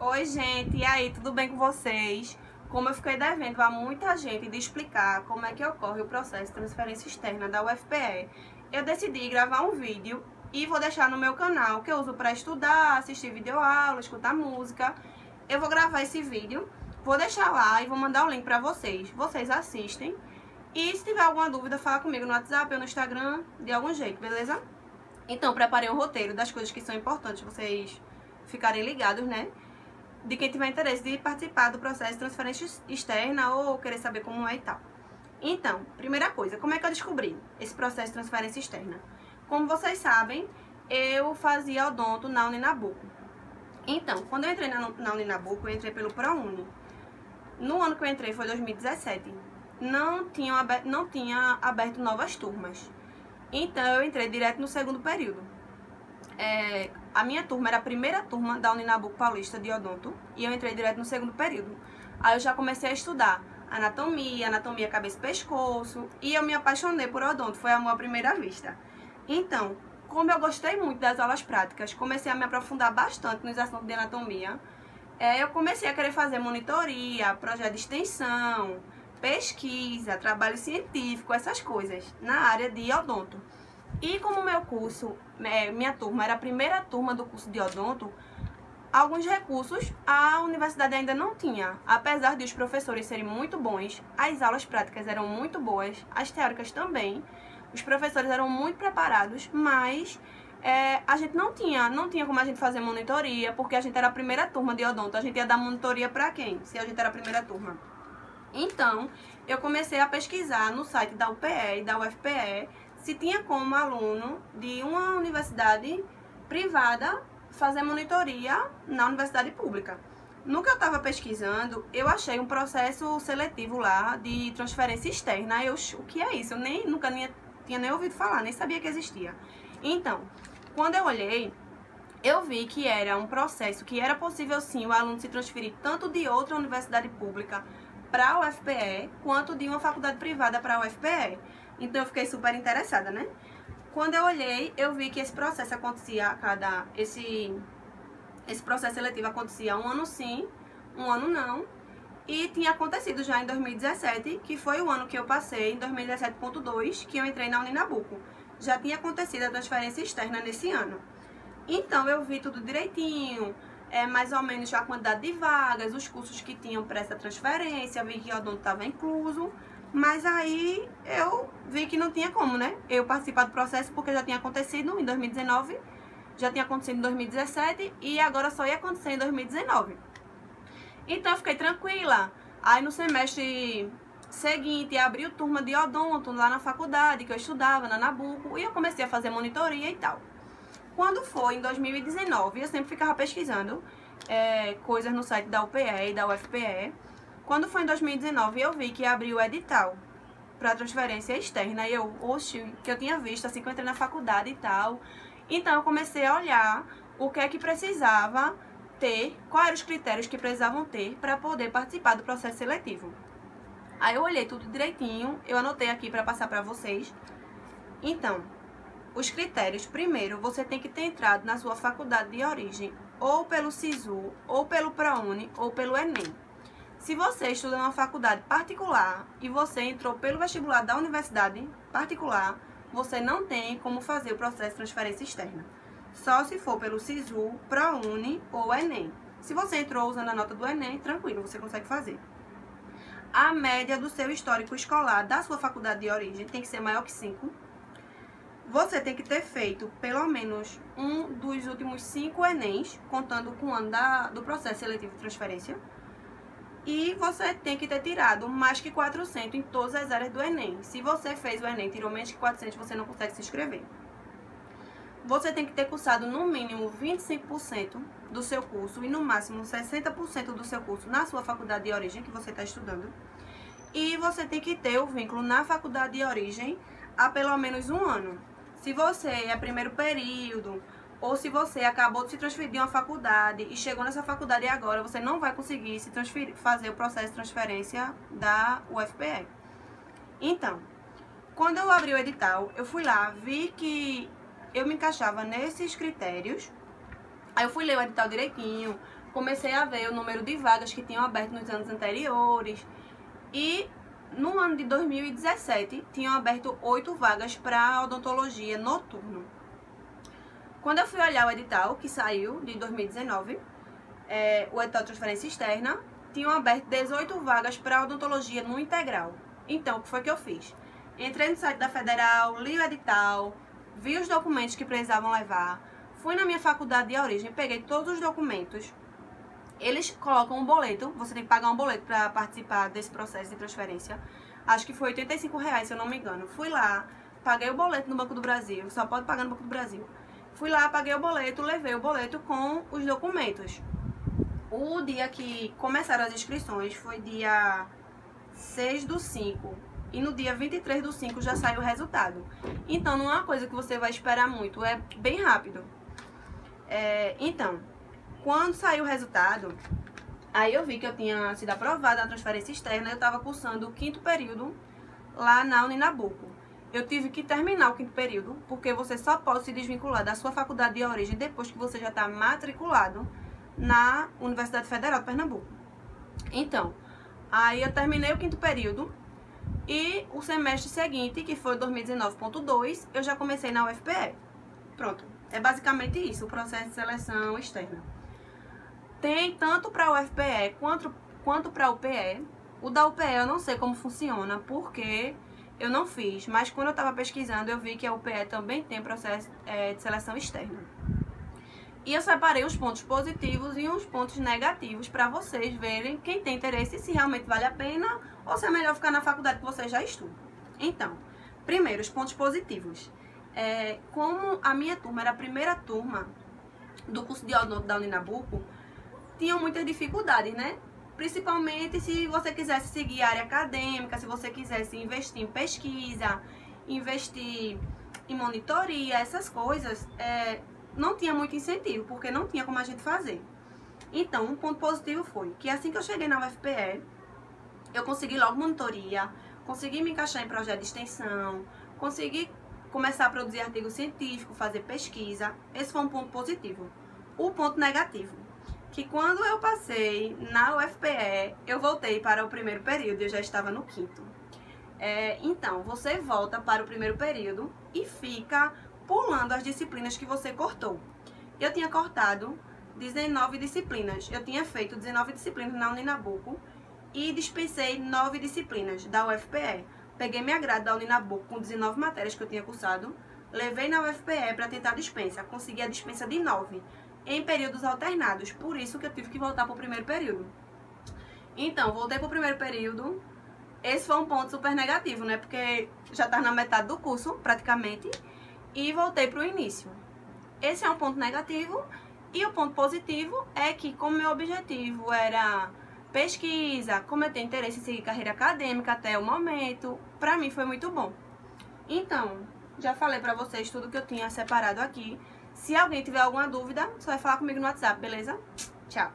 Oi, gente, e aí, tudo bem com vocês? Como eu fiquei devendo a muita gente de explicar como é que ocorre o processo de transferência externa da UFPE, eu decidi gravar um vídeo e vou deixar no meu canal, que eu uso para estudar, assistir videoaula, escutar música. Eu vou gravar esse vídeo, vou deixar lá e vou mandar o link para vocês. Vocês assistem e se tiver alguma dúvida, fala comigo no WhatsApp ou no Instagram, de algum jeito, beleza? Então, preparei um roteiro das coisas que são importantes vocês ficarem ligados, né? De quem tiver interesse de participar do processo de transferência externa ou querer saber como é e tal. Então, primeira coisa, como é que eu descobri esse processo de transferência externa? Como vocês sabem, eu fazia odonto na Uninabuco. Então, quando eu entrei na Uninabuco, eu entrei pelo ProUni. No ano que eu entrei, foi 2017, não tinha aberto novas turmas. Então, eu entrei direto no segundo período. A minha turma era a primeira turma da Uninabuco Paulista de odonto e eu entrei direto no segundo período. Aí eu já comecei a estudar anatomia, cabeça e pescoço, e eu me apaixonei por odonto, foi amor à primeira vista. Então, como eu gostei muito das aulas práticas, comecei a me aprofundar bastante nos assuntos de anatomia, eu comecei a querer fazer monitoria, projeto de extensão, pesquisa, trabalho científico, essas coisas, na área de odonto. E como meu curso, minha turma era a primeira turma do curso de odonto, alguns recursos a universidade ainda não tinha. Apesar de os professores serem muito bons, as aulas práticas eram muito boas, as teóricas também, os professores eram muito preparados, mas a gente não tinha como a gente fazer monitoria, porque a gente era a primeira turma de odonto. A gente ia dar monitoria para quem, se a gente era a primeira turma? Então, eu comecei a pesquisar no site da UPE e da UFPE se tinha como aluno de uma universidade privada fazer monitoria na universidade pública. No que eu estava pesquisando, eu achei um processo seletivo lá de transferência externa. O que é isso? Eu nunca tinha nem ouvido falar, nem sabia que existia. Então, quando eu olhei, eu vi que era um processo que era possível sim o aluno se transferir tanto de outra universidade pública para a UFPE, quanto de uma faculdade privada para a UFPE. Então eu fiquei super interessada, né? Quando eu olhei, eu vi que esse processo acontecia esse processo seletivo acontecia um ano sim, um ano não. E tinha acontecido já em 2017, que foi o ano que eu passei, em 2017.2, que eu entrei na Uninabuco. Já tinha acontecido a transferência externa nesse ano. Então eu vi tudo direitinho, mais ou menos a quantidade de vagas, os cursos que tinham para essa transferência, vi que o odonto estava incluso. Mas aí eu vi que não tinha como, né? Eu participar do processo porque já tinha acontecido em 2019, já tinha acontecido em 2017 e agora só ia acontecer em 2019. Então eu fiquei tranquila. Aí no semestre seguinte abriu turma de odonto lá na faculdade que eu estudava, na Nabuco, e eu comecei a fazer monitoria e tal. Quando foi em 2019, eu sempre ficava pesquisando coisas no site da UPE e da UFPE. Quando foi em 2019, eu vi que abriu o edital para transferência externa. E que eu tinha visto, assim, que eu entrei na faculdade e tal. Então, eu comecei a olhar o que é que precisava ter, quais eram os critérios que precisavam ter para poder participar do processo seletivo. Aí eu olhei tudo direitinho, eu anotei aqui para passar para vocês. Então, os critérios, primeiro, você tem que ter entrado na sua faculdade de origem, ou pelo SISU, ou pelo ProUni, ou pelo Enem. Se você estuda em uma faculdade particular e você entrou pelo vestibular da universidade particular, você não tem como fazer o processo de transferência externa. Só se for pelo SISU, ProUni ou Enem. Se você entrou usando a nota do Enem, tranquilo, você consegue fazer. A média do seu histórico escolar da sua faculdade de origem tem que ser maior que 5. Você tem que ter feito pelo menos um dos últimos 5 Enems, contando com o ano do processo seletivo de transferência. E você tem que ter tirado mais que 400 em todas as áreas do Enem. Se você fez o Enem e tirou menos que 400, você não consegue se inscrever. Você tem que ter cursado no mínimo 25% do seu curso e no máximo 60% do seu curso na sua faculdade de origem que você está estudando. E você tem que ter o vínculo na faculdade de origem há pelo menos um ano. Se você é primeiro período, ou se você acabou de se transferir de uma faculdade e chegou nessa faculdade agora, você não vai conseguir se transferir, fazer o processo de transferência da UFPE. Então, quando eu abri o edital, eu fui lá, vi que eu me encaixava nesses critérios. Aí eu fui ler o edital direitinho, comecei a ver o número de vagas que tinham aberto nos anos anteriores. E no ano de 2017, tinham aberto 8 vagas para odontologia noturno. Quando eu fui olhar o edital, que saiu de 2019, o edital de transferência externa, tinham aberto 18 vagas para odontologia no integral. Então, o que foi que eu fiz? Entrei no site da Federal, li o edital, vi os documentos que precisavam levar, fui na minha faculdade de origem, peguei todos os documentos. Eles colocam um boleto, você tem que pagar um boleto para participar desse processo de transferência. Acho que foi R$85, se eu não me engano. Fui lá, paguei o boleto no Banco do Brasil, só pode pagar no Banco do Brasil. Fui lá, paguei o boleto, levei o boleto com os documentos. O dia que começaram as inscrições foi dia 6/5 e no dia 23/5 já saiu o resultado. Então não é uma coisa que você vai esperar muito, é bem rápido. Então, quando saiu o resultado, aí eu vi que eu tinha sido aprovada na transferência externa. Eu estava cursando o 5º período lá na Uninabuco. Eu tive que terminar o 5º período, porque você só pode se desvincular da sua faculdade de origem depois que você já está matriculado na Universidade Federal de Pernambuco. Então, aí eu terminei o 5º período e o semestre seguinte, que foi 2019.2, eu já comecei na UFPE. Pronto, é basicamente isso, o processo de seleção externa. Tem tanto para a UFPE quanto para a UPE. O da UPE eu não sei como funciona, porque eu não fiz. Mas quando eu estava pesquisando, eu vi que a UPE também tem processo de seleção externa. E eu separei os pontos positivos e os pontos negativos para vocês verem, quem tem interesse, se realmente vale a pena ou se é melhor ficar na faculdade que vocês já estudam. Então, primeiro, os pontos positivos. Como a minha turma era a primeira turma do curso de odonto da Uninabuco, tinham muitas dificuldades, né? Principalmente se você quisesse seguir a área acadêmica, se você quisesse investir em pesquisa, investir em monitoria, essas coisas, não tinha muito incentivo, porque não tinha como a gente fazer. Então, um ponto positivo foi que assim que eu cheguei na UFPE, eu consegui logo monitoria, consegui me encaixar em projeto de extensão, consegui começar a produzir artigo científico, fazer pesquisa. Esse foi um ponto positivo. O ponto negativo, que quando eu passei na UFPE, eu voltei para o 1º período, eu já estava no 5º. Então, você volta para o 1º período e fica pulando as disciplinas que você cortou. Eu tinha cortado 19 disciplinas, eu tinha feito 19 disciplinas na Uninabuco e dispensei 9 disciplinas da UFPE. Peguei minha grade da Uninabuco com 19 matérias que eu tinha cursado, levei na UFPE para tentar a dispensa, consegui a dispensa de 9. Em períodos alternados, por isso que eu tive que voltar para o 1º período. Então, voltei para o 1º período. Esse foi um ponto super negativo, né? Porque já estava na metade do curso, praticamente, e voltei para o início. Esse é um ponto negativo. E o ponto positivo é que, como meu objetivo era pesquisa, como eu tenho interesse em seguir carreira acadêmica até o momento, para mim foi muito bom. Então, já falei para vocês tudo que eu tinha separado aqui. Se alguém tiver alguma dúvida, só vai falar comigo no WhatsApp, beleza? Tchau!